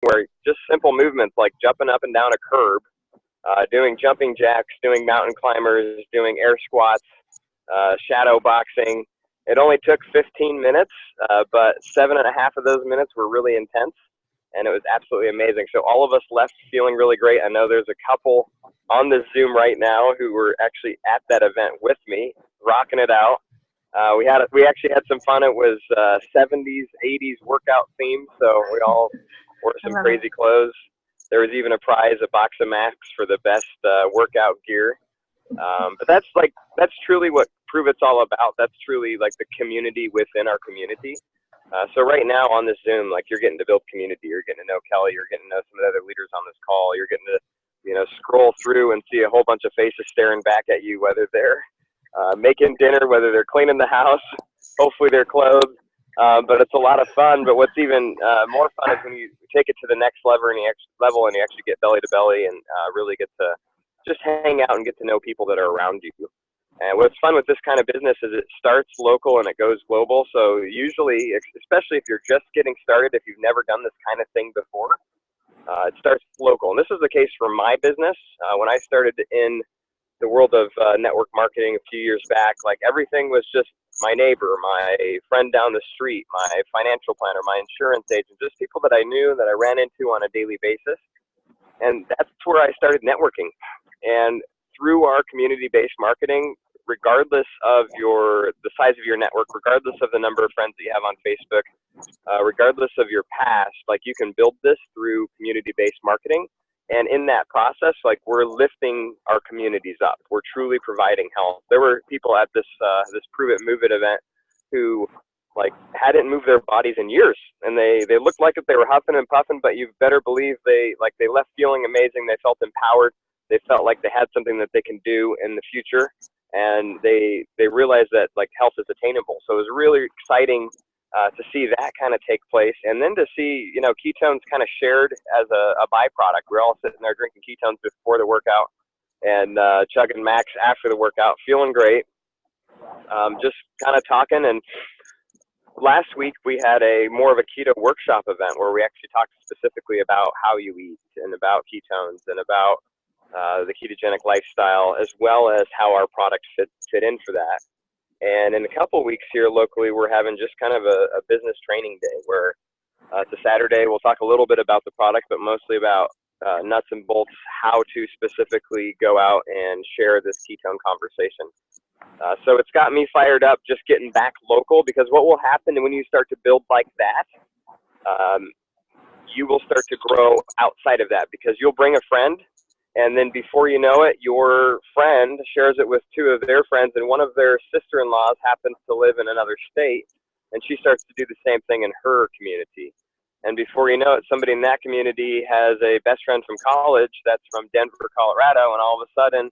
where just simple movements like jumping up and down a curb, doing jumping jacks, doing mountain climbers, doing air squats, shadow boxing. It only took 15 minutes, but 7.5 of those minutes were really intense, and it was absolutely amazing. So all of us left feeling really great. I know there's a couple on the Zoom right now who were actually at that event with me, rocking it out. We actually had some fun. It was 70s, 80s workout themed, so we all wore some crazy clothes. There was even a prize, a box of masks for the best workout gear. But that's truly what Prove It's all about. That's truly like the community within our community. So right now on this Zoom, like you're getting to build community. You're getting to know Kelly. You're getting to know some of the other leaders on this call. You're getting to, scroll through and see a whole bunch of faces staring back at you, whether they're making dinner, whether they're cleaning the house, hopefully they're clothed. But it's a lot of fun. But what's even more fun is when you take it to the next level and you actually get belly to belly and really get to just hang out and get to know people that are around you. And what's fun with this kind of business is it starts local and it goes global. So usually, especially if you're just getting started, if you've never done this kind of thing before, it starts local. And this is the case for my business. When I started in the world of network marketing a few years back, like everything was just my neighbor, my friend down the street, my financial planner, my insurance agent, just people that I knew that I ran into on a daily basis. And that's where I started networking. And through our community-based marketing, regardless of the size of your network, regardless of the number of friends that you have on Facebook, regardless of your past, like you can build this through community-based marketing. And in that process, like we're lifting our communities up. We're truly providing help. There were people at this Prove It, Move It event who like hadn't moved their bodies in years, and they looked like they were huffing and puffing, but you better believe they left feeling amazing. They felt empowered. They felt like they had something that they can do in the future, and they realized that like health is attainable. So it was really exciting to see that kind of take place, and then to see ketones kind of shared as a byproduct. We're all sitting there drinking ketones before the workout and chugging Max after the workout, feeling great, just kind of talking. And last week we had more of a keto workshop event where we actually talked specifically about how you eat and about ketones and about the ketogenic lifestyle, as well as how our product fit in for that. And in a couple of weeks here locally, we're having just kind of a business training day where it's a Saturday. We'll talk a little bit about the product, but mostly about nuts and bolts, how to specifically go out and share this ketone conversation. So it's got me fired up just getting back local, because what will happen when you start to build like that, you will start to grow outside of that, because you'll bring a friend, and then before you know it, your friend shares it with two of their friends, and one of their sister-in-laws happens to live in another state, and she starts to do the same thing in her community. And before you know it, somebody in that community has a best friend from college that's from Denver, Colorado, and all of a sudden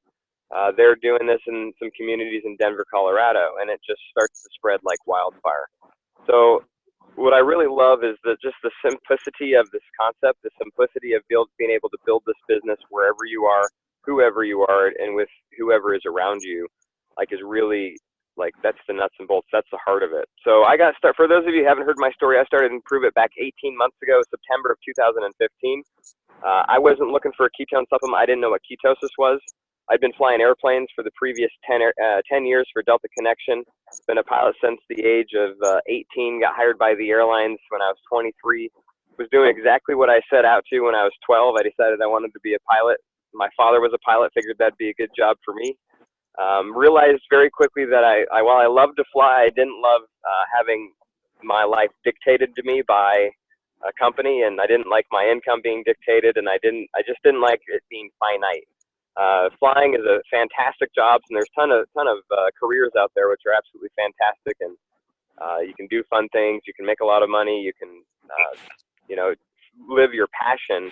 they're doing this in some communities in Denver, Colorado, and it just starts to spread like wildfire. So what I really love is just the simplicity of this concept, the simplicity of being able to build this business wherever you are, whoever you are, and with whoever is around you, like is really like, that's the nuts and bolts. That's the heart of it. So I got started. For those of you who haven't heard my story, I started in Prove It back 18 months ago, September of 2015. I wasn't looking for a ketone supplement. I didn't know what ketosis was. I'd been flying airplanes for the previous 10 years for Delta Connection. Been a pilot since the age of 18. Got hired by the airlines when I was 23. Was doing exactly what I set out to when I was 12. I decided I wanted to be a pilot. My father was a pilot. Figured that'd be a good job for me. Realized very quickly that while I loved to fly, I didn't love having my life dictated to me by a company, and I didn't like my income being dictated, and I just didn't like it being finite. Flying is a fantastic job, and there's ton of careers out there which are absolutely fantastic, and you can do fun things, you can make a lot of money, you can live your passion.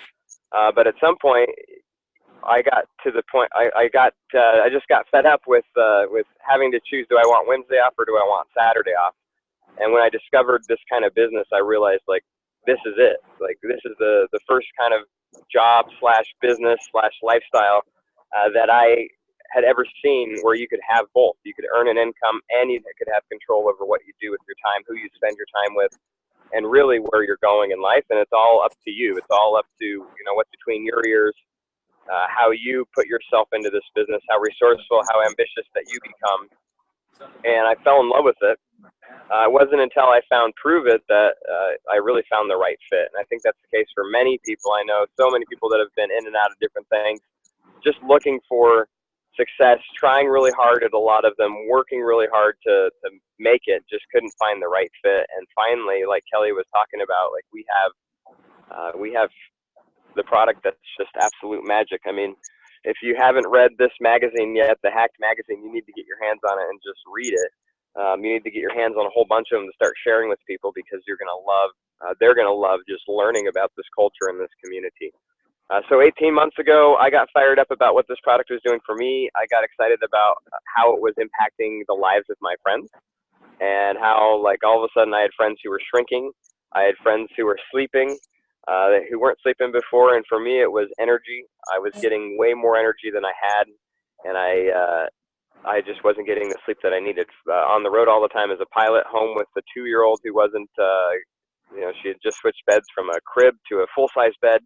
But at some point, I got to the point I just got fed up with having to choose: do I want Wednesday off or do I want Saturday off? And when I discovered this kind of business, I realized like this is it. Like this is the first kind of job / business / lifestyle that I had ever seen where you could have both. You could earn an income and you could have control over what you do with your time, who you spend your time with. and really where you're going in life. And it's all up to you. It's all up to, you know, what's between your ears, how you put yourself into this business, how resourceful, how ambitious that you become. And I fell in love with it. It wasn't until I found Prove It that I really found the right fit. And I think that's the case for many people. I know so many people that have been in and out of different things, just looking for success, trying really hard at a lot of them, working really hard to make it, just couldn't find the right fit. And finally, like Kelly was talking about, like we have the product that's just absolute magic. I mean, if you haven't read this magazine yet, the Hacked magazine, you need to get your hands on it and just read it. You need to get your hands on a whole bunch of them to start sharing with people, because you're going to love, they're going to love just learning about this culture and this community. So 18 months ago, I got fired up about what this product was doing for me. I got excited about how it was impacting the lives of my friends, and how, like, all of a sudden I had friends who were shrinking. I had friends who were sleeping, who weren't sleeping before. And for me, it was energy. I was getting way more energy than I had. And I just wasn't getting the sleep that I needed. On the road all the time as a pilot, home with a 2-year-old who wasn't, you know, she had just switched beds from a crib to a full-size bed.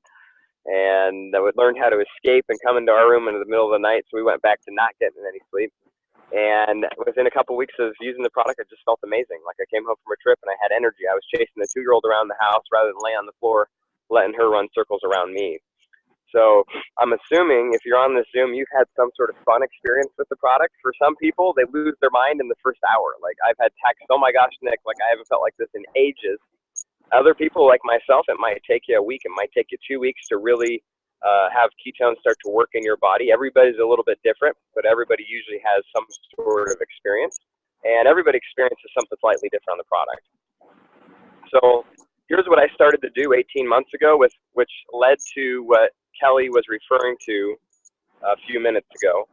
And I would learn how to escape and come into our room in the middle of the night. So we went back to not getting any sleep. And within a couple of weeks of using the product, I just felt amazing. Like, I came home from a trip and I had energy. I was chasing the 2-year-old around the house rather than lay on the floor, letting her run circles around me. So I'm assuming if you're on this Zoom, you've had some sort of fun experience with the product. For some people, they lose their mind in the first hour. Like, I've had texts, "Oh my gosh, Nick, like I haven't felt like this in ages." Other people, like myself, it might take you a week. It might take you 2 weeks to really have ketones start to work in your body. Everybody's a little bit different, but everybody usually has some sort of experience. And everybody experiences something slightly different on the product. So here's what I started to do 18 months ago, which led to what Kelly was referring to a few minutes ago.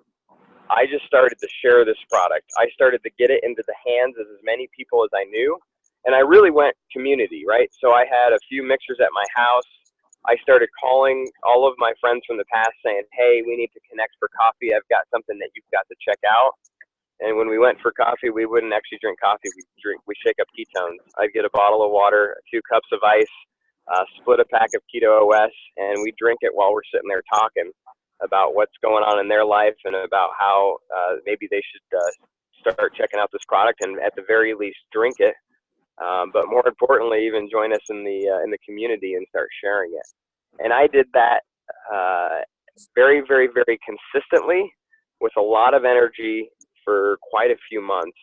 I just started to share this product. I started to get it into the hands of as many people as I knew. And I really went community, right? So I had a few mixers at my house. I started calling all of my friends from the past saying, "Hey, we need to connect for coffee. I've got something that you've got to check out." And when we went for coffee, we wouldn't actually drink coffee. We shake up ketones. I'd get a bottle of water, 2 cups of ice, split a pack of Keto OS, and we drink it while we're sitting there talking about what's going on in their life and about how maybe they should start checking out this product and at the very least drink it. But more importantly, even join us in the community and start sharing it. And I did that very, very, very consistently with a lot of energy for quite a few months.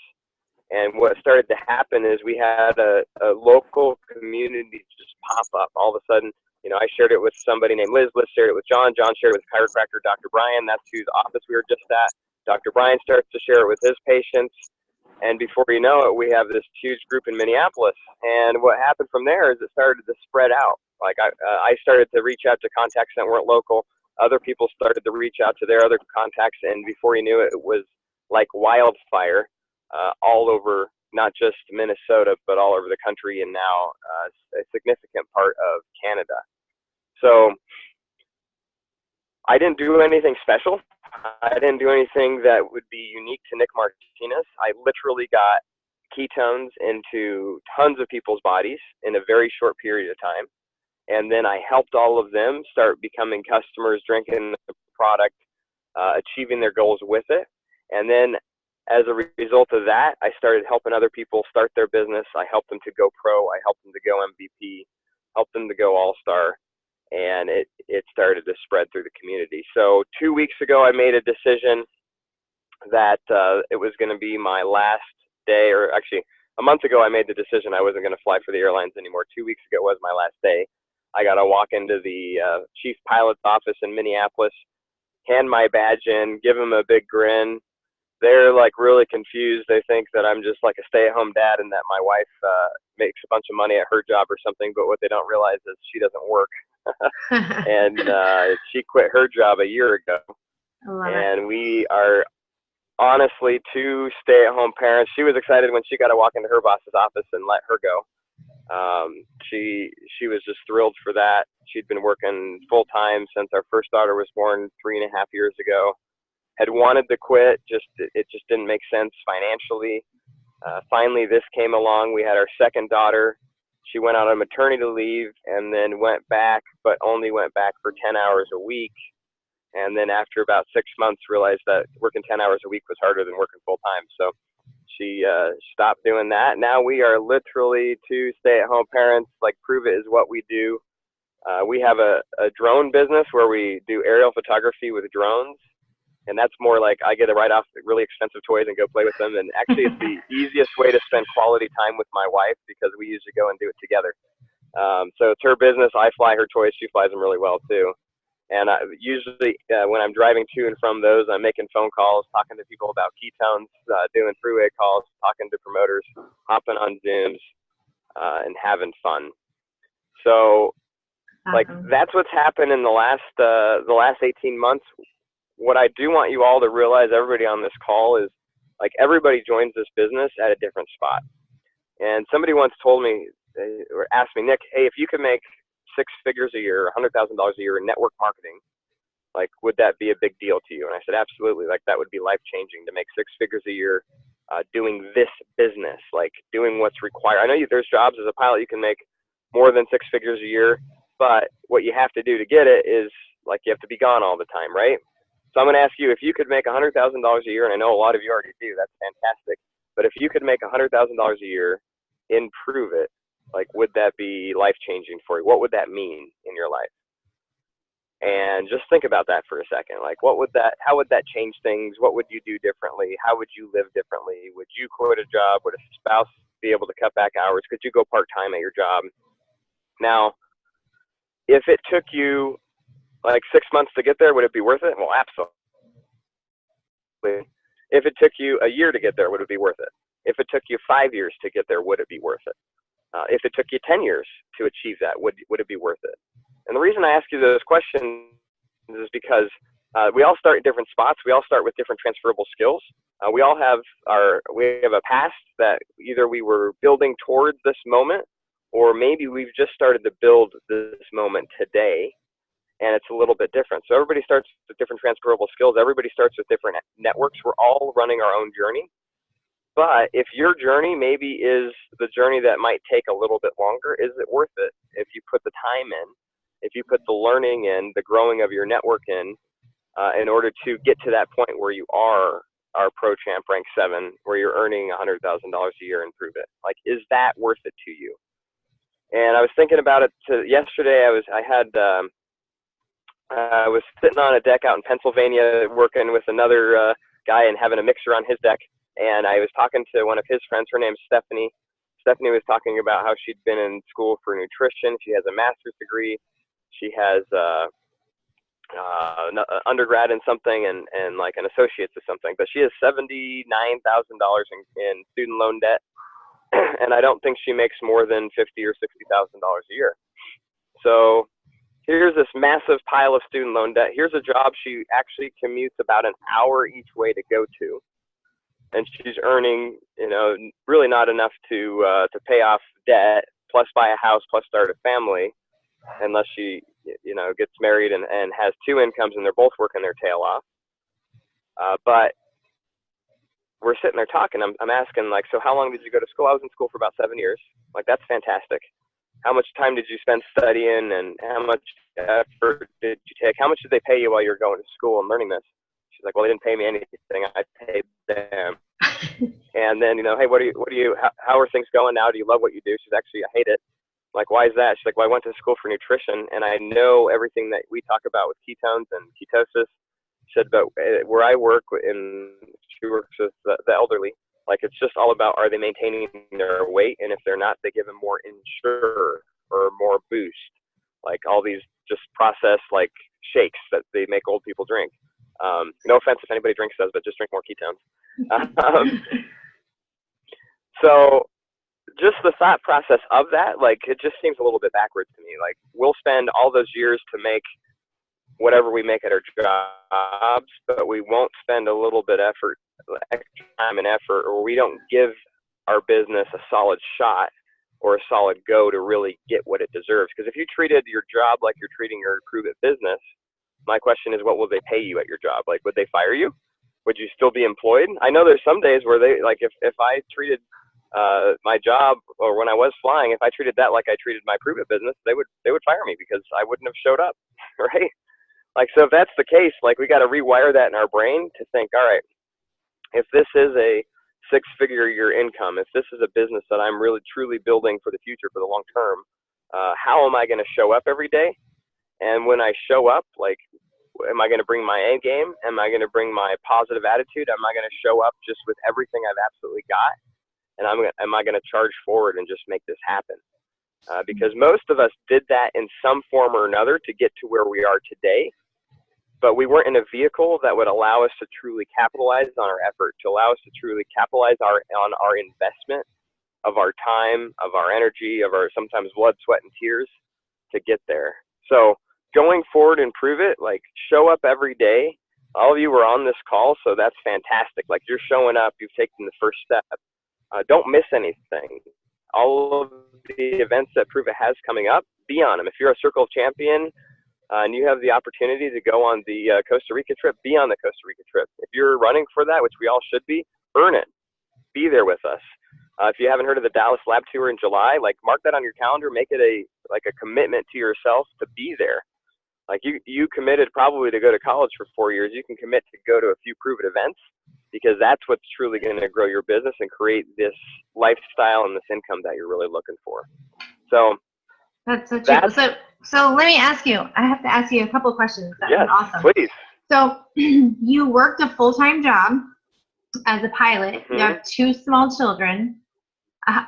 And what started to happen is we had a local community just pop up. All of a sudden, you know, I shared it with somebody named Liz. Liz shared it with John. John shared it with chiropractor Dr. Brian. That's whose office we were just at. Dr. Brian starts to share it with his patients. And before you know it, we have this huge group in Minneapolis. And what happened from there is it started to spread out. Like I started to reach out to contacts that weren't local. Other people started to reach out to their other contacts. And before you knew it, it was like wildfire all over, not just Minnesota, but all over the country, and now a significant part of Canada. So I didn't do anything special. I didn't do anything that would be unique to Nick Martinez. I literally got ketones into tons of people's bodies in a very short period of time. And then I helped all of them start becoming customers, drinking the product, achieving their goals with it. And then as a result of that, I started helping other people start their business. I helped them to go pro. I helped them to go MVP, helped them to go all-star. And it started to spread through the community. So 2 weeks ago, I made a decision that it was going to be my last day, or actually a month ago, I made the decision I wasn't going to fly for the airlines anymore. 2 weeks ago was my last day. I got to walk into the chief pilot's office in Minneapolis, hand my badge in, give him a big grin. They're like really confused. They think that I'm just like a stay-at-home dad and that my wife makes a bunch of money at her job or something. But what they don't realize is she doesn't work. And she quit her job a year ago. And we are honestly 2 stay-at-home parents. She was excited when she got to walk into her boss's office and let her go. She was just thrilled for that. She'd been working full-time since our first daughter was born 3.5 years ago. Had wanted to quit, it just didn't make sense financially. Finally, this came along. We had our second daughter. She went on a maternity leave and then went back, but only went back for 10 hours a week. And then after about 6 months, realized that working 10 hours a week was harder than working full time. So she stopped doing that. Now we are literally two stay-at-home parents. Like, Prove It is what we do. We have a drone business where we do aerial photography with drones. And that's more like I get to write off really expensive toys and go play with them. And actually, it's the easiest way to spend quality time with my wife because we usually go and do it together. So it's her business. I fly her toys. She flies them really well, too. And usually when I'm driving to and from those, I'm making phone calls, talking to people about ketones, doing freeway calls, talking to promoters, hopping on Zooms, and having fun. So, like, that's what's happened in the last 18 months. What I do want you all to realize, everybody on this call, is like everybody joins this business at a different spot. And somebody once told me, or asked me, Nick, hey, if you could make 6 figures a year, $100,000 a year in network marketing, like, would that be a big deal to you? And I said, absolutely. Like, that would be life changing to make 6 figures a year doing this business, like doing what's required. I know there's jobs as a pilot you can make more than 6 figures a year, but what you have to do to get it is, like, you have to be gone all the time, right? So I'm going to ask you, if you could make $100,000 a year, and I know a lot of you already do, that's fantastic. But if you could make $100,000 a year in Prove It, like, would that be life changing for you? What would that mean in your life? And just think about that for a second. Like, how would that change things? What would you do differently? How would you live differently? Would you quit a job? Would a spouse be able to cut back hours? Could you go part-time at your job? Now, if it took you like 6 months to get there, would it be worth it? Well, absolutely. If it took you a year to get there, would it be worth it? If it took you 5 years to get there, would it be worth it? If it took you 10 years to achieve that, would it be worth it? And the reason I ask you those questions is because we all start at different spots. We all start with different transferable skills. We all have a past that either we were building towards this moment, or maybe we've just started to build this moment today, and it's a little bit different. So everybody starts with different transferable skills. Everybody starts with different networks. We're all running our own journey. But if your journey maybe is the journey that might take a little bit longer, is it worth it if you put the time in, if you put the learning in, the growing of your network in order to get to that point where you are our Pro Champ Rank 7, where you're earning $100,000 a year and Prove It? Like, is that worth it to you? And I was thinking about it yesterday. I was sitting on a deck out in Pennsylvania working with another guy and having a mixer on his deck. And I was talking to one of his friends. Her name's Stephanie. Stephanie was talking about how she'd been in school for nutrition. She has a master's degree. She has an undergrad in something and like an associate's or something. But she has $79,000 in student loan debt. And I don't think she makes more than $50,000 or $60,000 a year. So here's this massive pile of student loan debt. Here's a job she actually commutes about an hour each way to go to. And she's earning, really not enough to pay off debt, plus buy a house, plus start a family, unless she, gets married and has 2 incomes and they're both working their tail off. But we're sitting there talking. I'm asking, like, so how long did you go to school? I was in school for about 7 years. Like, that's fantastic. How much time did you spend studying, and how much effort did you take? How much did they pay you while you were going to school and learning this? She's like, well, they didn't pay me anything. I paid them. And then, hey, how are things going now? Do you love what you do? She's actually, I hate it. I'm like, why is that? She's like, well, I went to school for nutrition, and I know everything that we talk about with ketones and ketosis. She said, but where I work she works with the elderly. Like, it's just all about, are they maintaining their weight? And if they're not, they give them more Ensure or more Boost. Like, all these just processed, like, shakes that they make old people drink. No offense if anybody drinks those, but just drink more ketones. So just the thought process of that, like, it just seems a little bit backwards to me. Like, we'll spend all those years to make whatever we make at our jobs, but we won't spend a little bit extra time and effort, or we don't give our business a solid shot or a solid go to really get what it deserves. Because if you treated your job like you're treating your Prove It business, my question is, what will they pay you at your job? Like, would they fire you? Would you still be employed? I know there's some days where they, like, if I treated my job, or when I was flying, if I treated that like I treated my Prove It business, they would fire me because I wouldn't have showed up, right? Like, so if that's the case, like, we got to rewire that in our brain to think, all right, if this is a 6-figure a year income, if this is a business that I'm really truly building for the future, for the long term, how am I going to show up every day? And when I show up, like, am I going to bring my A game? Am I going to bring my positive attitude? Am I going to show up just with everything I've absolutely got? And am I going to charge forward and just make this happen? Because most of us did that in some form or another to get to where we are today, but we weren't in a vehicle that would allow us to truly capitalize on our effort, to allow us to truly capitalize on our investment of our time, of our energy, of our sometimes blood, sweat, and tears to get there. So going forward and Prove It, like, show up every day. All of you were on this call, so that's fantastic. Like, you're showing up, you've taken the first step. Don't miss anything. All of the events that Prove It has coming up, be on them. If you're a Circle of Champion and you have the opportunity to go on the Costa Rica trip, be on the Costa Rica trip. If you're running for that, which we all should be, earn it. Be there with us. If you haven't heard of the Dallas Lab Tour in July, like, mark that on your calendar. Make it a commitment to yourself to be there. Like, you committed probably to go to college for 4 years. You can commit to go to a few Prove It events, because that's what's truly going to grow your business and create this lifestyle and this income that you're really looking for. So that's so true. So let me ask you. I have to ask you a couple of questions. That's awesome. Please. So you worked a full-time job as a pilot. Mm-hmm. You have 2 small children,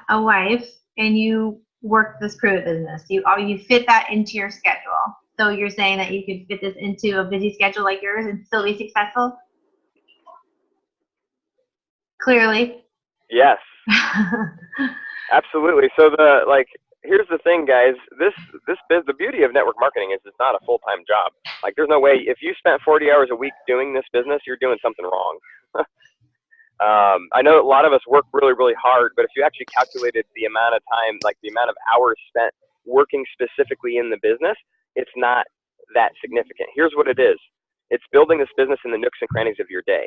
a wife, and you work this Prove It business. You fit that into your schedule. So you're saying that you could fit this into a busy schedule like yours and still be successful? Clearly. Yes. Absolutely. So here's the thing, guys. The beauty of network marketing is it's not a full-time job. Like, there's no way, if you spent 40 hours a week doing this business, you're doing something wrong. I know a lot of us work really, really hard, but if you actually calculated the amount of time, like the amount of hours spent working specifically in the business, it's not that significant. Here's what it is. It's building this business in the nooks and crannies of your day,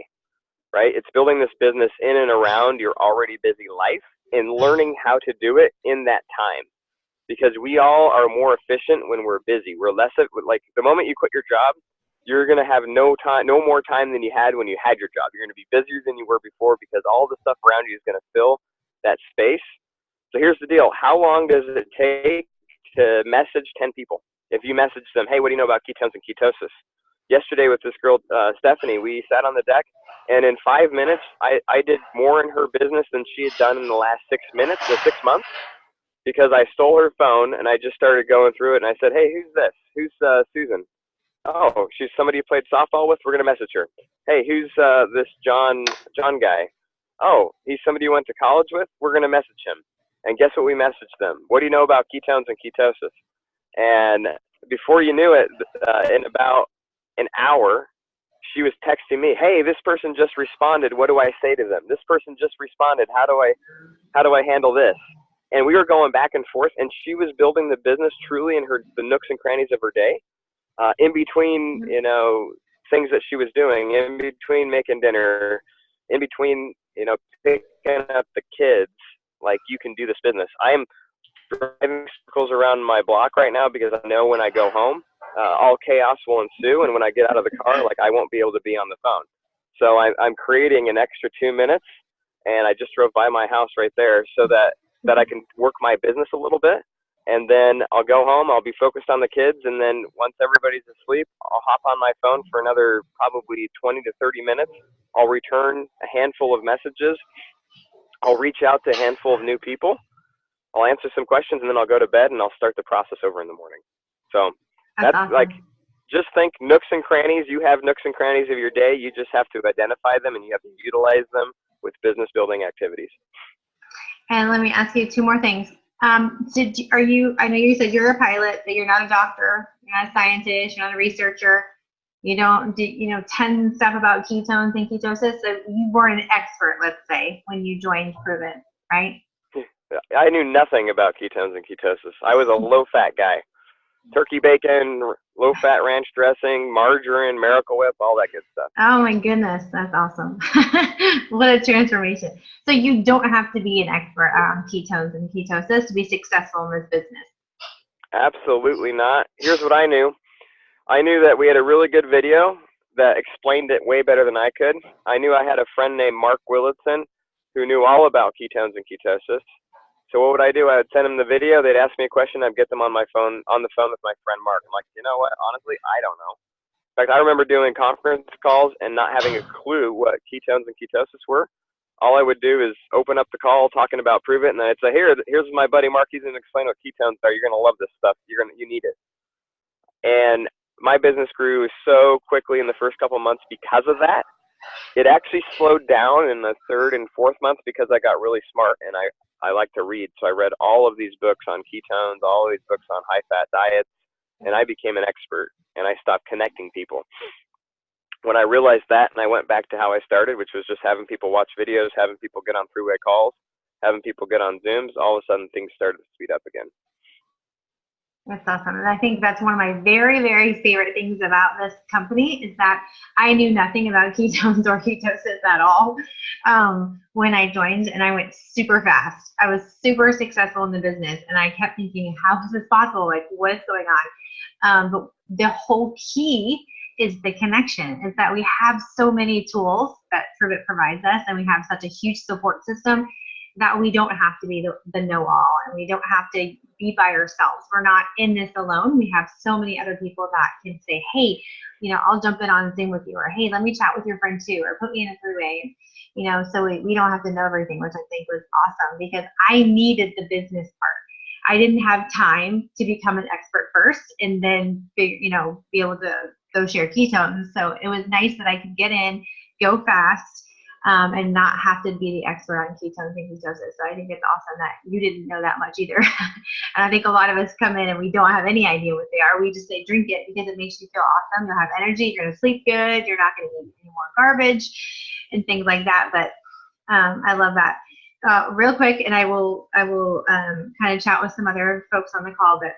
right? It's building this business in and around your already busy life and learning how to do it in that time. Because we all are more efficient when we're busy. We're less of, like, the moment you quit your job, you're going to have no more time than you had when you had your job. You're going to be busier than you were before because all the stuff around you is going to fill that space. So here's the deal. How long does it take to message 10 people? If you message them, hey, what do you know about ketones and ketosis? Yesterday with this girl, Stephanie, we sat on the deck, and in 5 minutes, I did more in her business than she had done in the last 6 months, because I stole her phone, and I just started going through it, and I said, hey, who's this? Who's Susan? Oh, she's somebody you played softball with? We're going to message her. Hey, who's this John guy? Oh, he's somebody you went to college with? We're going to message him. And guess what we messaged them? What do you know about ketones and ketosis? And before you knew it, in about an hour, she was texting me, hey, this person just responded. What do I say to them? This person just responded. How do I handle this? And we were going back and forth, and she was building the business truly in the nooks and crannies of her day, in between, things that she was doing, in between making dinner, in between, picking up the kids. Like, you can do this business. I am driving circles around my block right now because I know when I go home, all chaos will ensue, and when I get out of the car, like, I won't be able to be on the phone. So I'm creating an extra 2 minutes, and I just drove by my house right there so that I can work my business a little bit, and then I'll go home, I'll be focused on the kids, and then once everybody's asleep, I'll hop on my phone for another probably 20 to 30 minutes. I'll return a handful of messages. I'll reach out to a handful of new people. I'll answer some questions, and then I'll go to bed, and I'll start the process over in the morning. So that's awesome. Like, just think nooks and crannies. You have nooks and crannies of your day. You just have to identify them, and you have to utilize them with business building activities. And let me ask you 2 more things. I know you said you're a pilot, that you're not a doctor, you're not a scientist, you're not a researcher. You don't do, 10 stuff about ketones and ketosis. So you weren't an expert, let's say, when you joined Prove It, right? I knew nothing about ketones and ketosis. I was a low-fat guy. turkey bacon, low-fat ranch dressing, margarine, Miracle Whip, all that good stuff. Oh my goodness, that's awesome. What a transformation. So you don't have to be an expert on ketones and ketosis to be successful in this business. Absolutely not. Here's what I knew. I knew that we had a really good video that explained it way better than I could. I knew I had a friend named Mark Willitson who knew all about ketones and ketosis. So what would I do? I would send them the video. They'd ask me a question. I'd get them on the phone with my friend Mark. I'm like, you know what? Honestly, I don't know. In fact, I remember doing conference calls and not having a clue what ketones and ketosis were. All I would do is open up the call talking about Prove It, and then I'd say, here's my buddy Mark. He's going to explain what ketones are. You're going to love this stuff. You need it. And my business grew so quickly in the first couple of months because of that. It actually slowed down in the third and fourth month because I got really smart, and I like to read. So I read all of these books on ketones, all of these books on high-fat diets, and I became an expert, and I stopped connecting people. When I realized that, and I went back to how I started, which was just having people watch videos, having people get on three-way calls, having people get on Zooms, all of a sudden things started to speed up again. That's awesome. And I think that's one of my very, very favorite things about this company is that I knew nothing about ketones or ketosis at all when I joined, and I went super fast. I was super successful in the business, and I kept thinking, how is this possible? Like, what is going on? But the whole key is the connection, is that we have so many tools that Prove It provides us, and we have such a huge support system that we don't have to be the know-all, and we don't have to be by ourselves. We're not in this alone. We have so many other people that can say, hey, I'll jump in on Zoom with you, or hey, let me chat with your friend too, or put me in a three-way, so we don't have to know everything, which I think was awesome because I needed the business part. I didn't have time to become an expert first and then be able to go share ketones. So it was nice that I could get in, go fast, and not have to be the expert on ketones and ketosis. So I think it's awesome that you didn't know that much either. And I think a lot of us come in and we don't have any idea what they are. We just say drink it because it makes you feel awesome. You'll have energy. You're going to sleep good. You're not going to eat any more garbage and things like that. But I love that. Real quick, and I will kind of chat with some other folks on the call, but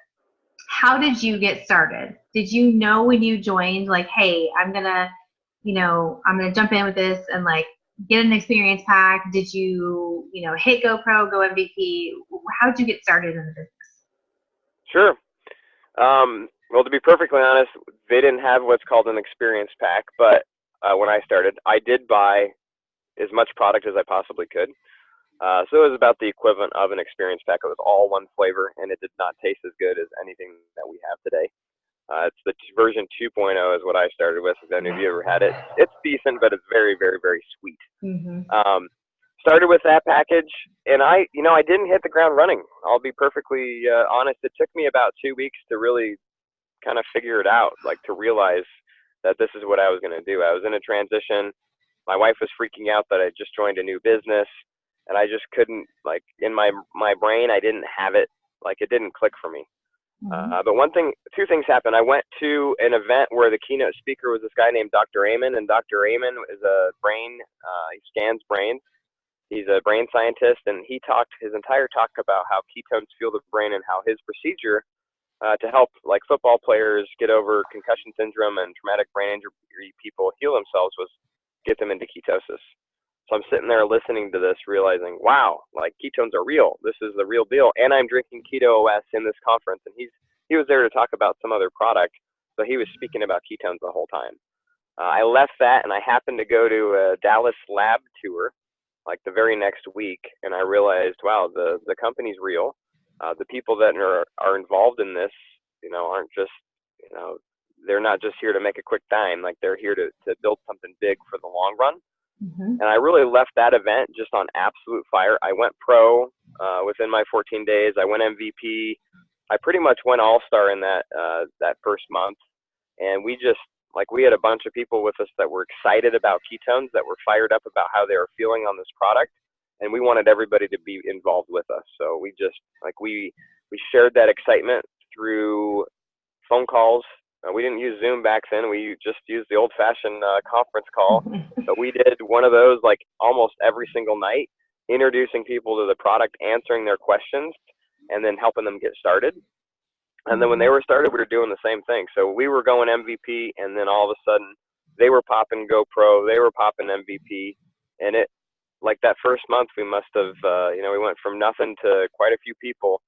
how did you get started? Did you know when you joined, like, hey, I'm going to jump in with this and like get an experience pack? Did you, hit GoPro, go MVP? How did you get started in the business? Sure. Well, to be perfectly honest, they didn't have what's called an experience pack, but when I started, I did buy as much product as I possibly could. So it was about the equivalent of an experience pack. It was all one flavor, and it did not taste as good as anything that we have today. It's the version 2.0 is what I started with. If any of you ever had it, it's decent, but it's very, very, very sweet. Mm-hmm. Started with that package, and I didn't hit the ground running. I'll be perfectly honest. It took me about 2 weeks to really kind of figure it out, like to realize that this is what I was going to do. I was in a transition. My wife was freaking out that I just joined a new business, and I just couldn't, like, in my brain, I didn't have it, like, it didn't click for me. Mm-hmm. But two things happened. I went to an event where the keynote speaker was this guy named Dr. Amen, and Dr. Amen is a brain, he scans brains. He's a brain scientist, and he talked his entire talk about how ketones fuel the brain and how his procedure to help, like, football players get over concussion syndrome and traumatic brain injury people heal themselves was get them into ketosis. So I'm sitting there listening to this, realizing, wow, like, ketones are real. This is the real deal. And I'm drinking Keto OS in this conference. And he was there to talk about some other product, so he was speaking about ketones the whole time. I left that, and I happened to go to a Dallas lab tour, like, the very next week. And I realized, wow, the company's real. The people that are involved in this, aren't just, they're not just here to make a quick dime. Like, they're here to build something big for the long run. Mm-hmm. And I really left that event just on absolute fire. I went pro within my 14 days. I went MVP. I pretty much went all-star in that first month. And we had a bunch of people with us that were excited about ketones, that were fired up about how they were feeling on this product. And we wanted everybody to be involved with us. So we just, we shared that excitement through phone calls. We didn't use Zoom back then. We just used the old-fashioned conference call. But we did one of those, like, almost every single night, introducing people to the product, answering their questions, and then helping them get started. And then when they were started, we were doing the same thing. So we were going MVP, and then all of a sudden they were popping GoPro, they were popping MVP, and it, like that first month, we must have, we went from nothing to quite a few people,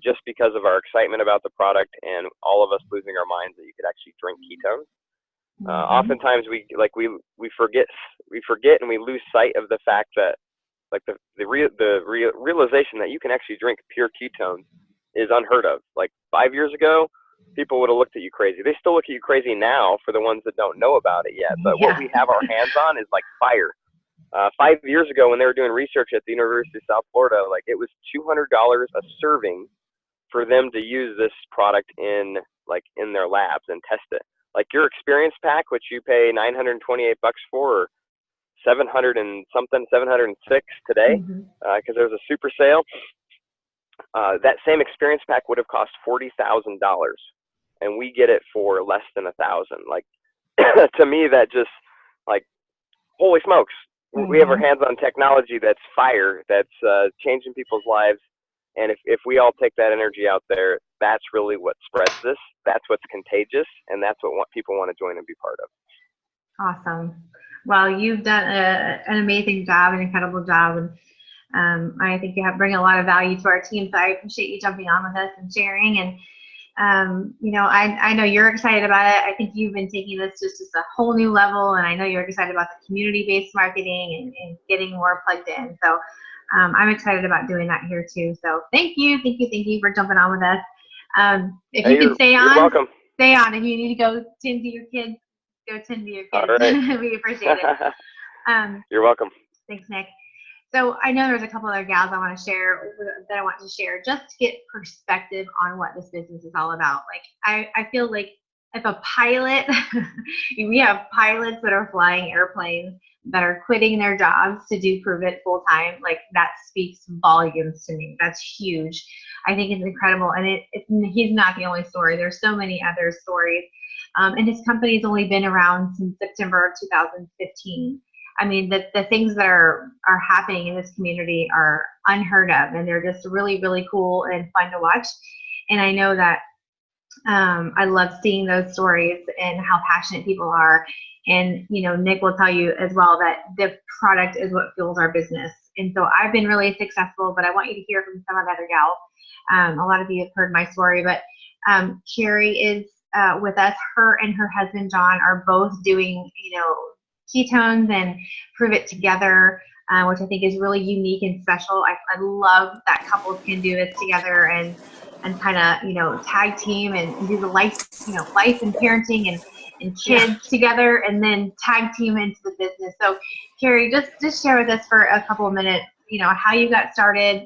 just because of our excitement about the product and all of us losing our minds that you could actually drink ketones. Oftentimes we forget and we lose sight of the fact that, like, the realization that you can actually drink pure ketones is unheard of. Like 5 years ago, people would have looked at you crazy. They still look at you crazy now for the ones that don't know about it yet. But what we have our hands on is like fire. 5 years ago, when they were doing research at the University of South Florida, like, it was $200 a serving for them to use this product in their labs and test it. Like your experience pack, which you pay $928 for, or 700 and something, 706 today, because there was a super sale. That same experience pack would have cost $40,000, and we get it for less than $1,000. Like, to me, that just, like, holy smokes. We have our hands on technology that's fire, that's changing people's lives. And if we all take that energy out there, that's really what spreads this. That's what's contagious, and that's what people want to join and be part of. Awesome. Well, you've done an amazing job, an incredible job, and I think you bring a lot of value to our team. So I appreciate you jumping on with us and sharing. And I know you're excited about it. I think you've been taking this just a whole new level, and I know you're excited about the community-based marketing and getting more plugged in. So I'm excited about doing that here too. So thank you for jumping on with us. If you could stay on, you're welcome. Stay on. If you need to go tend to your kids, go tend to your kids. All right. We appreciate it. You're welcome. Thanks, Nick. So I know there's a couple other gals I want to share just to get perspective on what this business is all about. Like, I feel like if a pilot, we have pilots that are flying airplanes that are quitting their jobs to do Prove It full time. Like, that speaks volumes to me. That's huge. I think it's incredible. And he's not the only story. There's so many other stories. And his company's only been around since September of 2015. I mean, the things that are happening in this community are unheard of, and they're just really, really cool and fun to watch. And I know that I love seeing those stories and how passionate people are. And, Nick will tell you as well that the product is what fuels our business. And so I've been really successful, but I want you to hear from some of the other gals. A lot of you have heard my story, but Carrie is with us. Her and her husband, John, are both doing, ketones and Prove It together, which I think is really unique and special. I love that couples can do this together and kind of, tag team and do the life and parenting and kids together, and then tag team into the business. So Carrie, just share with us for a couple of minutes, how you got started,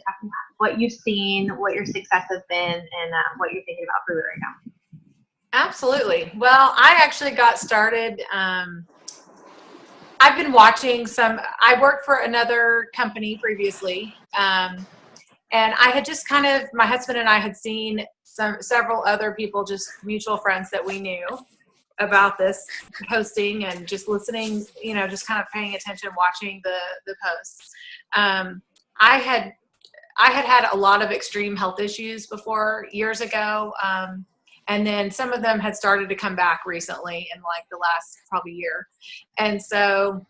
what you've seen, what your success has been, and what you're thinking about Prove It right now. Absolutely. Well, I actually got started, I've been watching I worked for another company previously, and I had just my husband and I had seen several other people, just mutual friends that we knew, about this posting and just listening, just kind of paying attention, watching the posts. I had a lot of extreme health issues before, years ago. And then some of them had started to come back recently in like the last probably year. And so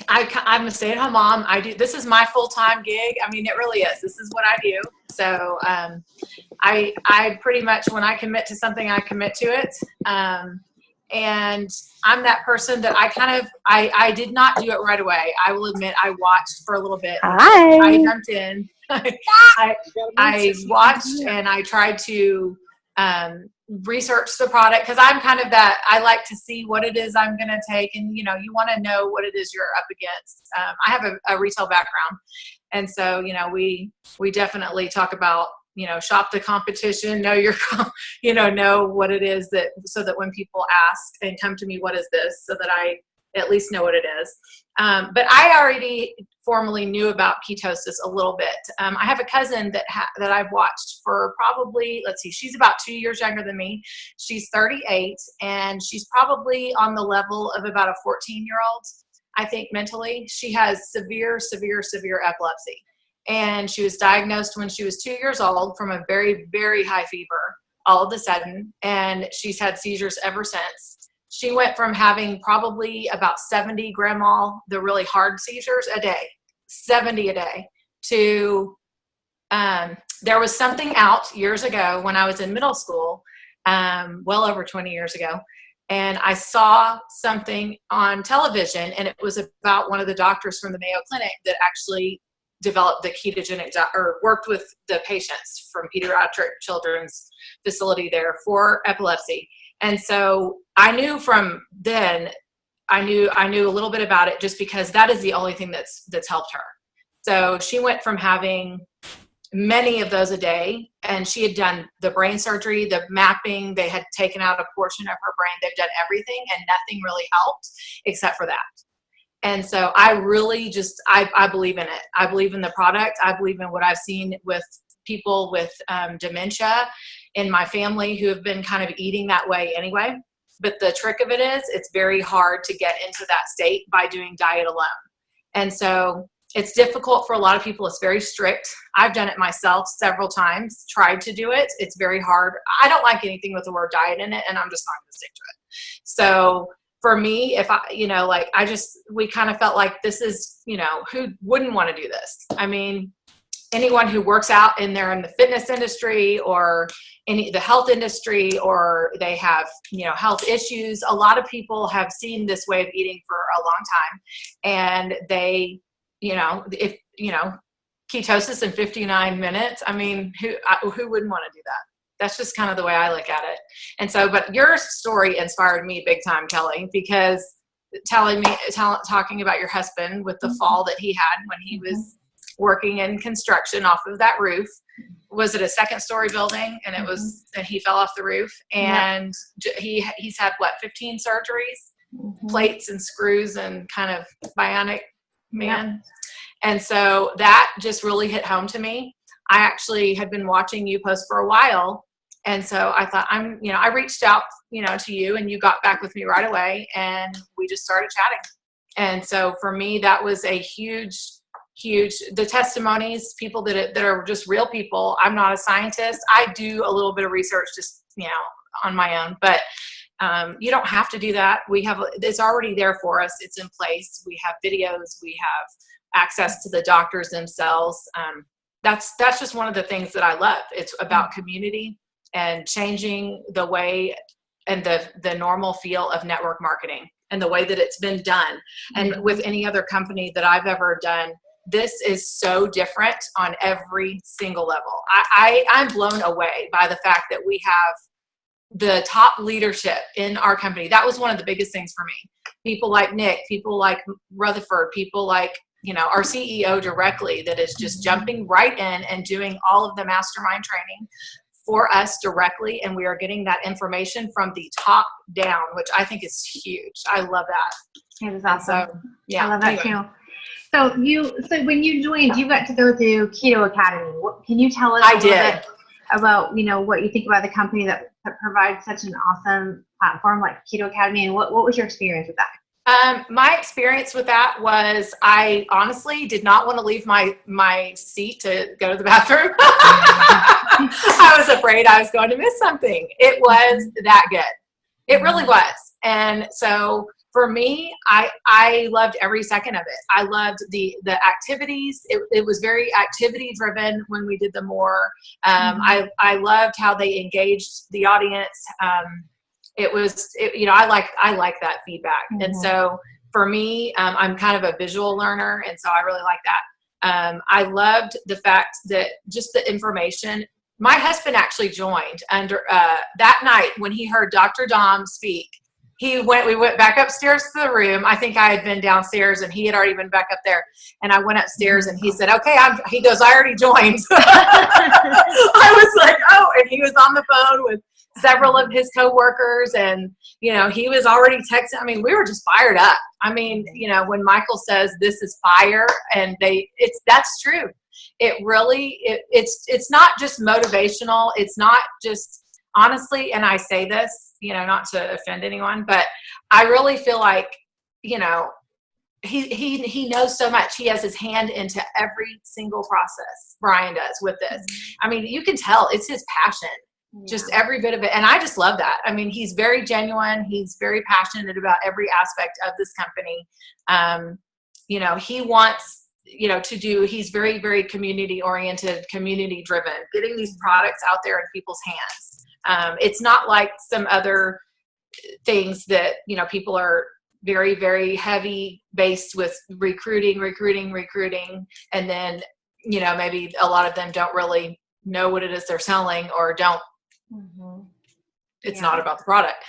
I'm a stay-at-home mom. This is my full-time gig. I mean, it really is. This is what I do. So I pretty much, when I commit to something, I commit to it. And I'm that person that I did not do it right away. I will admit, I watched for a little bit. Hi. I jumped in. I watched and I tried to research the product, because I'm kind of that, I like to see what it is I'm going to take, and you want to know what it is you're up against. I have a retail background, and so we definitely talk about shop the competition, know your know what it is, so that when people ask and come to me, what is this, so that I at least know what it is. But I already formally knew about ketosis a little bit. I have a cousin that I've watched for probably, she's about 2 years younger than me. She's 38, and she's probably on the level of about a 14-year-old, I think, mentally. She has severe, severe, severe epilepsy. And she was diagnosed when she was 2 years old from a very, very high fever all of a sudden, and she's had seizures ever since. She went from having probably about 70 grandma, the really hard seizures a day, 70 a day, to there was something out years ago when I was in middle school, well over 20 years ago, and I saw something on television, and it was about one of the doctors from the Mayo Clinic that actually developed the ketogenic or worked with the patients from pediatric children's facility there for epilepsy. And so I knew from then, I knew a little bit about it just because that is the only thing that's helped her. So she went from having many of those a day, and she had done the brain surgery, the mapping, they had taken out a portion of her brain, they've done everything, and nothing really helped except for that. And so I really just, I believe in it. I believe in the product. I believe in what I've seen with people with dementia in my family who have been kind of eating that way anyway. But the trick of it is it's very hard to get into that state by doing diet alone. And so it's difficult for a lot of people. It's very strict. I've done it myself several times, tried to do it. It's very hard. I don't like anything with the word diet in it, and I'm just not going to stick to it. So for me, if I, we kind of felt like this is, who wouldn't want to do this? I mean, anyone who works out in the fitness industry or the health industry, or they have, health issues. A lot of people have seen this way of eating for a long time, and they, ketosis in 59 minutes. I mean, who wouldn't want to do that? That's just kind of the way I look at it. And so, but your story inspired me big time, Kelly, because talking about your husband with the fall that he had when he was working in construction off of that roof. Was it a second story building? And it was, and he fell off the roof, and he's had 15 surgeries, plates and screws and kind of bionic man. And so that just really hit home to me. I actually had been watching you post for a while. And so I thought I reached out, to you, and you got back with me right away, and we just started chatting. And so for me, that was a huge, the testimonies, people that are just real people. I'm not a scientist. I do a little bit of research just, on my own, but you don't have to do that. It's already there for us. It's in place. We have videos. We have access to the doctors themselves. That's just one of the things that I love. It's about community and changing the way and the normal feel of network marketing and the way that it's been done. And with any other company that I've ever done, this is so different on every single level. I'm blown away by the fact that we have the top leadership in our company. That was one of the biggest things for me. People like Nick, people like Rutherford, people like, our CEO directly, that is just jumping right in and doing all of the mastermind training for us directly. And we are getting that information from the top down, which I think is huge. I love that. It is awesome. So, yeah. I love that too. So when you joined, you got to go through Keto Academy. Can you tell us a little bit about, what you think about the company that provides such an awesome platform like Keto Academy, and what was your experience with that? My experience with that was I honestly did not want to leave my seat to go to the bathroom. I was afraid I was going to miss something. It was that good. It really was. And so for me, I loved every second of it. I loved the activities. It was very activity driven when we did the more. I loved how they engaged the audience. I like that feedback. And so for me, I'm kind of a visual learner. And so I really like that. I loved the fact that just the information. My husband actually joined under that night when he heard Dr. Dom speak. We went back upstairs to the room. I think I had been downstairs and he had already been back up there. And I went upstairs and he said, okay, he goes, I already joined. I was like, oh, and he was on the phone with several of his coworkers, and he was already texting. I mean, we were just fired up. I mean, when Michael says this is fire, and that's true. It really, it's not just motivational. It's not just, honestly, and I say this, not to offend anyone, but I really feel like, he knows so much. He has his hand into every single process. Brian does with this. I mean, you can tell it's his passion. just every bit of it. And I just love that. I mean, he's very genuine. He's very passionate about every aspect of this company. You know, he wants, you know, he's very, very community oriented, community driven, getting these products out there in people's hands. It's not like some other things that, you know, people are very, very heavy based with recruiting. And then, you know, maybe a lot of them don't really know what it is they're selling or don't. It's not about the product.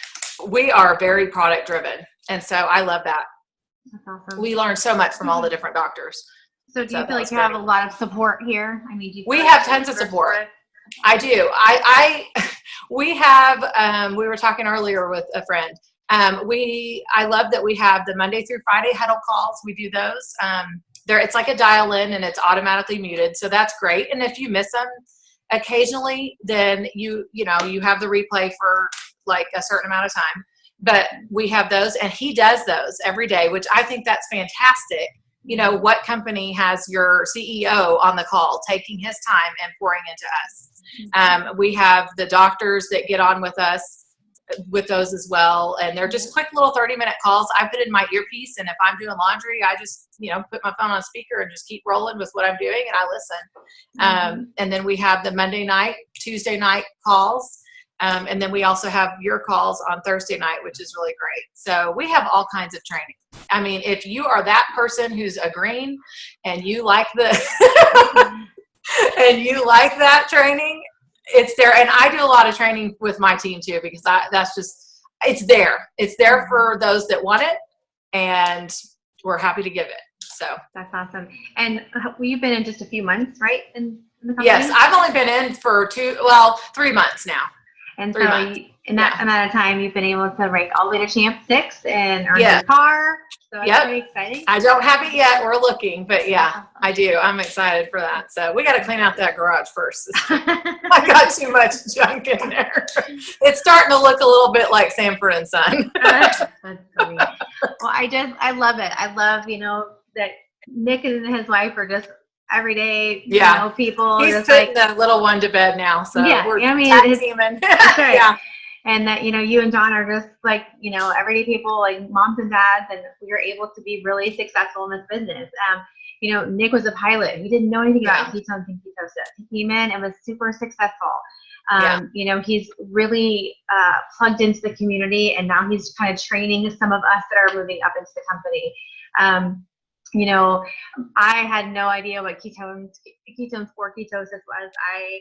We are very product driven. And so I love that. That's awesome. We learn so much from all the different doctors. So do you feel like you have a lot of support here? I mean, we have tons of support. I do. We have, we were talking earlier with a friend. I love that we have the Monday through Friday huddle calls. We do those. It's like a dial in and it's automatically muted. So that's great. And if you miss them occasionally, then you have the replay for like a certain amount of time. But we have those, and he does those every day, which I think that's fantastic. You know, what company has your CEO on the call taking his time and pouring into us? We have the doctors that get on with us with those as well. And they're just quick little 30-minute calls. I put in my earpiece, and if I'm doing laundry, I just, you know, put my phone on speaker and just keep rolling with what I'm doing, and I listen. And then we have the Monday night, Tuesday night calls. And then we also have your calls on Thursday night, which is really great. So we have all kinds of training. I mean, if you are that person who's agreeing and you like and you like that training, it's there. And I do a lot of training with my team too, because it's there. It's there for those that want it, and we're happy to give it. So that's awesome. And you've been in just a few months, right? In the company? Yes, I've only been in for 3 months now. And so in that amount of time, you've been able to rank all the way to Champ 6 and earn your car. So that's very exciting. I don't have it yet. We're looking, but yeah, I do. I'm excited for that. So we got to clean out that garage first. I got too much junk in there. It's starting to look a little bit like Sanford and Son. That's funny. Well, I love it. I love, you know, that Nick and his wife are just every day, you know, people. He's putting the little one to bed now, so we're tag teaming. Right. Yeah. And that, you know, you and John are just like, you know, everyday people, like moms and dads, and we are able to be really successful in this business. You know, Nick was a pilot. He didn't know anything about ketones and ketosis. He came in and was super successful. You know, he's really plugged into the community, and now he's kind of training some of us that are moving up into the company. You know, I had no idea what ketones for ketosis was. I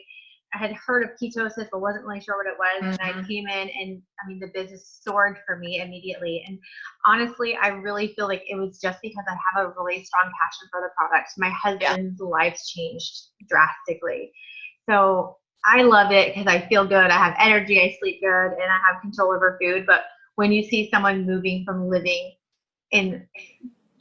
had heard of ketosis, but wasn't really sure what it was. And I came in, and I mean, the business soared for me immediately. And honestly, I really feel like it was just because I have a really strong passion for the product. My husband's life's changed drastically. So I love it because I feel good. I have energy, I sleep good, and I have control over food. But when you see someone moving from living in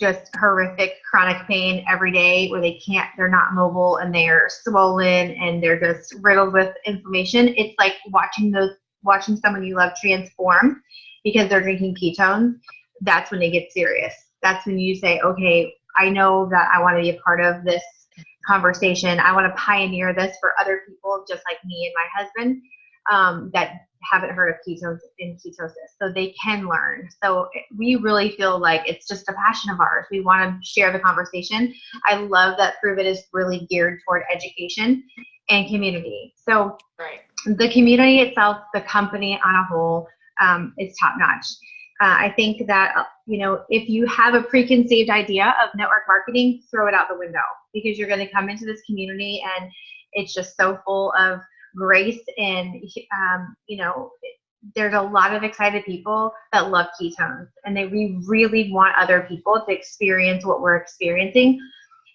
just horrific chronic pain every day where they're not mobile and they're swollen and they're just riddled with inflammation, it's like watching someone you love transform because they're drinking ketones. That's when it gets serious. That's when you say, okay, I know that I want to be a part of this conversation. I want to pioneer this for other people just like me and my husband that haven't heard of ketones and ketosis, so they can learn. So we really feel like it's just a passion of ours. We want to share the conversation. I love that Prove It is really geared toward education and community. So the community itself, the company on a whole, is top notch. I think that, you know, if you have a preconceived idea of network marketing, throw it out the window, because you're going to come into this community and it's just so full of grace, and you know, there's a lot of excited people that love ketones, and we really want other people to experience what we're experiencing.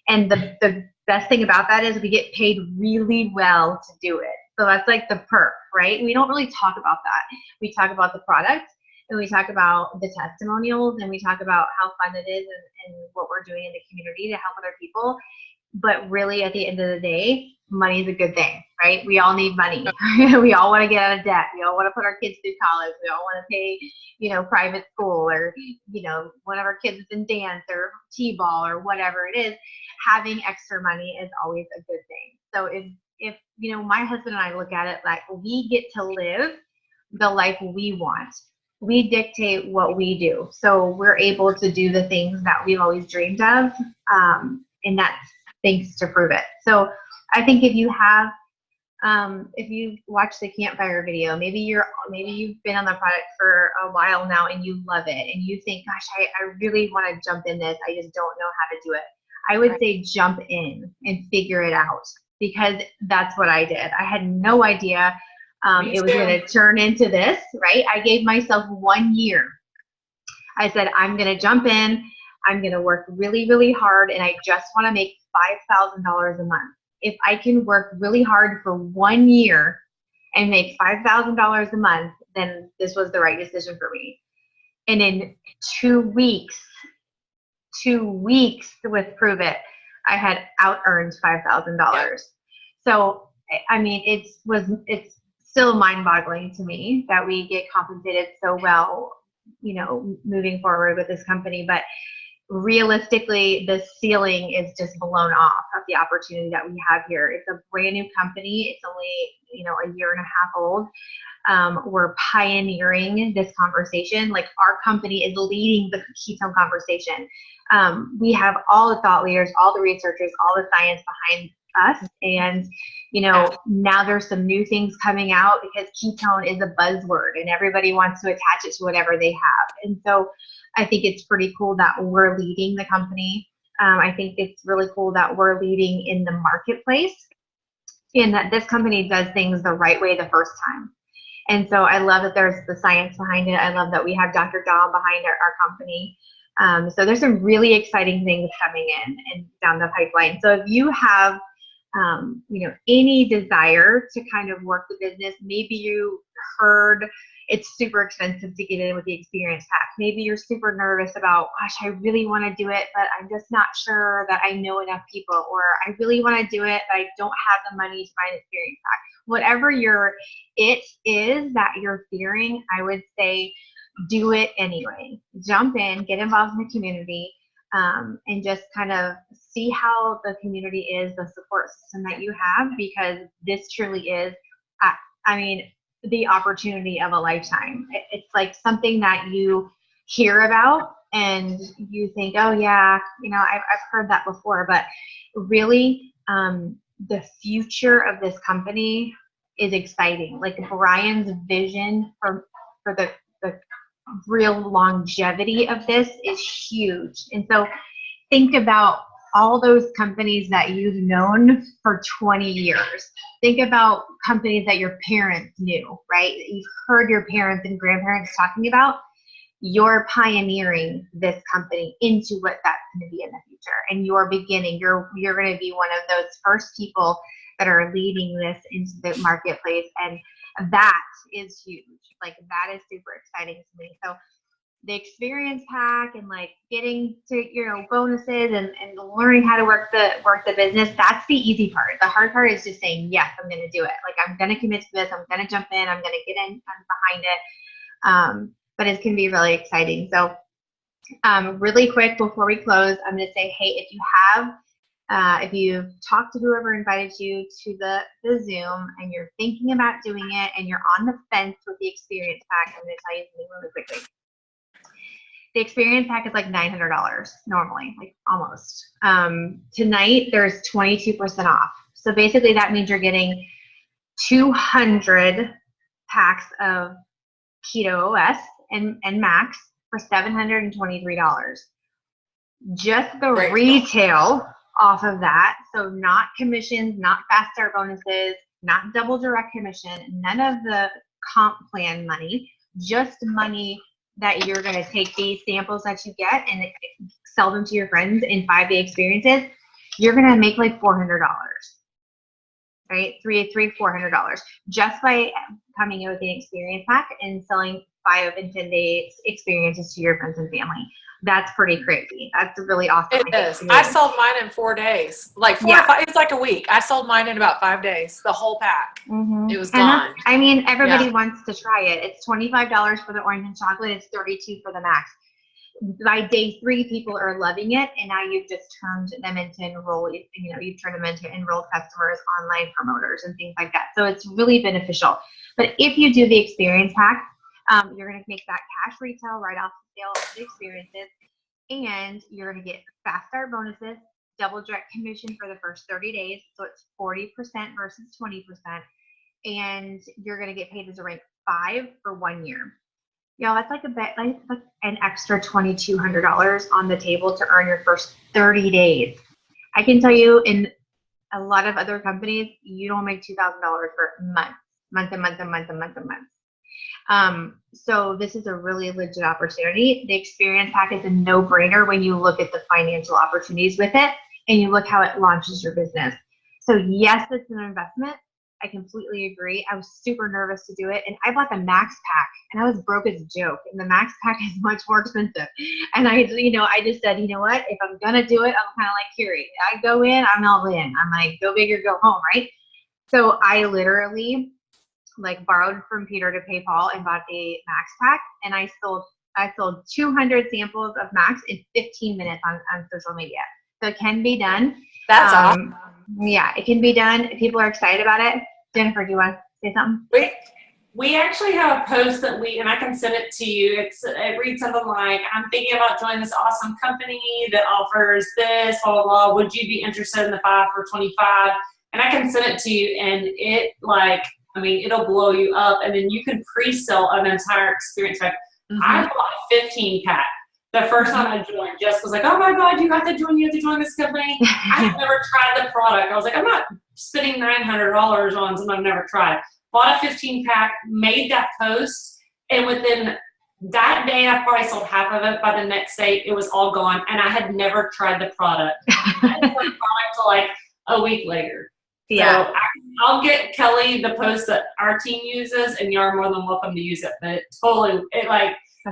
And the best thing about that is we get paid really well to do it. So that's like the perk, right? We don't really talk about that. We talk about the product, and we talk about the testimonials, and we talk about how fun it is and what we're doing in the community to help other people. But really, at the end of the day, money is a good thing, right? We all need money. We all want to get out of debt. We all want to put our kids through college. We all want to pay, you know, private school, or, you know, one of our kids is in dance or t-ball or whatever it is. Having extra money is always a good thing. So if if, my husband and I look at it like we get to live the life we want. We dictate what we do. So we're able to do the things that we've always dreamed of. And that's thanks to Prove It. So I think if you have, if you watch the campfire video, maybe you've been on the product for a while now and you love it and you think, gosh, I really want to jump in this. I just don't know how to do it. I would say jump in and figure it out, because that's what I did. I had no idea it was going to turn into this, right? I gave myself 1 year. I said, I'm going to jump in. I'm going to work really, really hard. And I just want to make $5,000 a month. If I can work really hard for 1 year and make $5,000 a month, then this was the right decision for me. And in 2 weeks with Prove It, I had out-earned $5,000. So, I mean, it's still mind-boggling to me that we get compensated so well, moving forward with this company. But realistically, the ceiling is just blown off of the opportunity that we have here. It's a brand new company. It's only, a year and a half old. We're pioneering this conversation. Like, our company is leading the ketone conversation. We have all the thought leaders, all the researchers, all the science behind us. And, now there's some new things coming out because ketone is a buzzword and everybody wants to attach it to whatever they have. And so I think it's pretty cool that we're leading the company. I think it's really cool that we're leading in the marketplace and that this company does things the right way the first time. And so I love that there's the science behind it. I love that we have Dr. Dom behind our company. So there's some really exciting things coming in and down the pipeline. So if you have, any desire to kind of work the business, maybe you heard it's super expensive to get in with the experience pack. Maybe you're super nervous about, gosh, I really want to do it, but I'm just not sure that I know enough people, or I really want to do it, but I don't have the money to buy an experience pack. Whatever it is that you're fearing, I would say do it anyway. Jump in, get involved in the community, and just kind of see how the community is, the support system that you have, because this truly is, the opportunity of a lifetime. It's like something that you hear about and you think, oh yeah, I've heard that before, but really, the future of this company is exciting. Like, Brian's vision for the real longevity of this is huge. And so think about all those companies that you've known for 20 years. Think about companies that your parents knew, right? You've heard your parents and grandparents talking about. You're pioneering this company into what that's going to be in the future. And you're beginning, you're going to be one of those first people that are leading this into the marketplace. And that is huge. Like, that is super exciting to me. So the experience pack and like getting to, bonuses and learning how to work the business, that's the easy part. The hard part is just saying, yes, I'm going to do it. Like, I'm going to commit to this. I'm going to jump in. I'm going to get in. I'm behind it. But it can be really exciting. So really quick before we close, I'm going to say, hey, if you've talked to whoever invited you to the Zoom and you're thinking about doing it and you're on the fence with the experience pack, I'm going to tell you something really quickly. The experience pack is like $900 normally, like almost. Tonight, there's 22% off. So basically that means you're getting 200 packs of Keto OS and Max for $723. Just the retail off of that, so not commissions, not fast start bonuses, not double direct commission, none of the comp plan money, just money that you're going to take these samples that you get and sell them to your friends in 5-day experiences. You're going to make like $400, right? $400 just by coming in with an experience pack and selling 5 and 10-day experiences to your friends and family. That's pretty crazy. That's really awesome. It is. I sold mine in 4 days. Like 4 to 5. It's like a week. I sold mine in about 5 days. The whole pack. Mm-hmm. It was gone. Everybody wants to try it. It's $25 for the orange and chocolate. It's $32 for the Max. by day 3, people are loving it, and now you've just turned them into you've turned them into enrolled customers, online promoters, and things like that. So it's really beneficial. But if you do the experience pack, you're going to make that cash retail right off the sale of the experiences, and you're going to get fast start bonuses, double direct commission for the first 30 days. So it's 40% versus 20%. And you're going to get paid as a rank 5 for 1 year. That's like an extra $2,200 on the table to earn your first 30 days. I can tell you, in a lot of other companies, you don't make $2,000 for months. So this is a really legit opportunity. The experience pack is a no-brainer when you look at the financial opportunities with it and you look how it launches your business. So yes, it's an investment. I completely agree. I was super nervous to do it, and I bought the Max Pack, and I was broke as a joke. And the Max Pack is much more expensive. And I just said, you know what? If I'm gonna do it, I'm kind of like Carrie. I go in, I'm all in. I'm like, go big or go home, right? So I literally borrowed from Peter to pay Paul and bought a Max Pack, and I sold 200 samples of Max in 15 minutes on social media. So it can be done. That's awesome. Yeah, it can be done. People are excited about it. Jennifer, do you want to say something? We actually have a post that and I can send it to you. It reads something like, I'm thinking about joining this awesome company that offers this, blah, blah, blah. Would you be interested in the 5 for 25? And I can send it to you, and it'll blow you up. And then you can pre-sell an entire experience pack. Mm-hmm. I bought a 15 pack. The first time I joined, Jess was like, oh my God, you have to join this company. I had never tried the product. I was like, I'm not spending $900 on something I've never tried. Bought a 15 pack, made that post, and within that day, I probably sold half of it. By the next day, it was all gone, and I had never tried the product. I didn't try the product till like a week later. Yeah. So I'll get Kelly the post that our team uses, and you're more than welcome to use it. But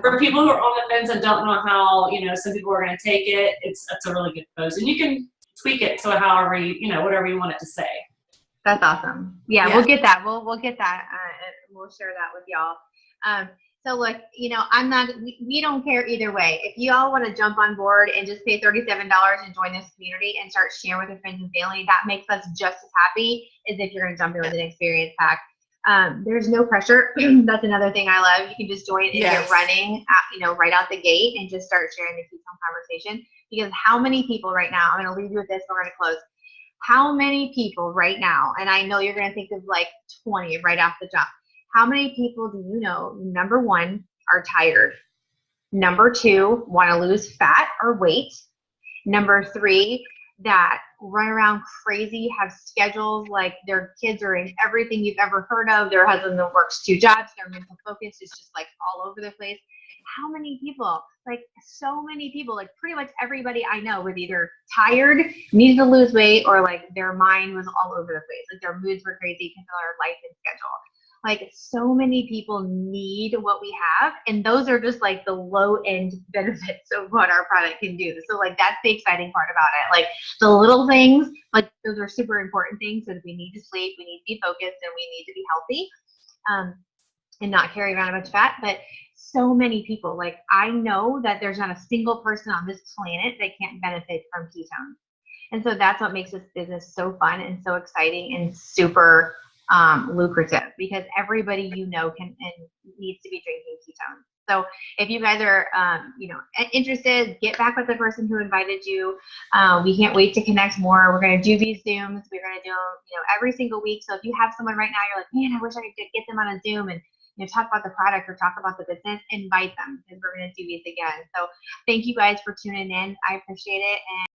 for people who are on the fence and don't know how, some people are going to take it, it's a really good post. And you can tweak it to however whatever you want it to say. That's awesome. Yeah. We'll get that. We'll get that. And we'll share that with y'all. So look, we don't care either way. If you all want to jump on board and just pay $37 and join this community and start sharing with your friends and family, that makes us just as happy as if you're going to jump in with an experience pack. There's no pressure. That's another thing I love. You can just join and get running, right out the gate and just start sharing the Keto conversation. Because how many people right now, I'm going to leave you with this, we're going to close. How many people right now, and I know you're going to think of like 20 right off the jump. How many people do you know, number 1, are tired? Number 2, want to lose fat or weight? Number 3, that run around crazy, have schedules like their kids are in everything you've ever heard of, their husband that works 2 jobs, their mental focus is just all over the place. How many people, so many people, pretty much everybody I know was either tired, needed to lose weight, or their mind was all over the place. Their moods were crazy because of their life and schedule. So many people need what we have, and those are just the low end benefits of what our product can do. So that's the exciting part about it. The little things, those are super important things. So we need to sleep, we need to be focused, and we need to be healthy, and not carry around a bunch of fat. But so many people, I know that there's not a single person on this planet that can't benefit from ketones. And so that's what makes this business so fun and so exciting and super lucrative, because everybody can and needs to be drinking ketones. So if you guys are interested, get back with the person who invited you. We can't wait to connect more. We're going to do these Zooms. We're going to do them every single week. So if you have someone right now, you're like, man, I wish I could get them on a Zoom and talk about the product or talk about the business, invite them, because we're going to do these again. So thank you guys for tuning in. I appreciate it. And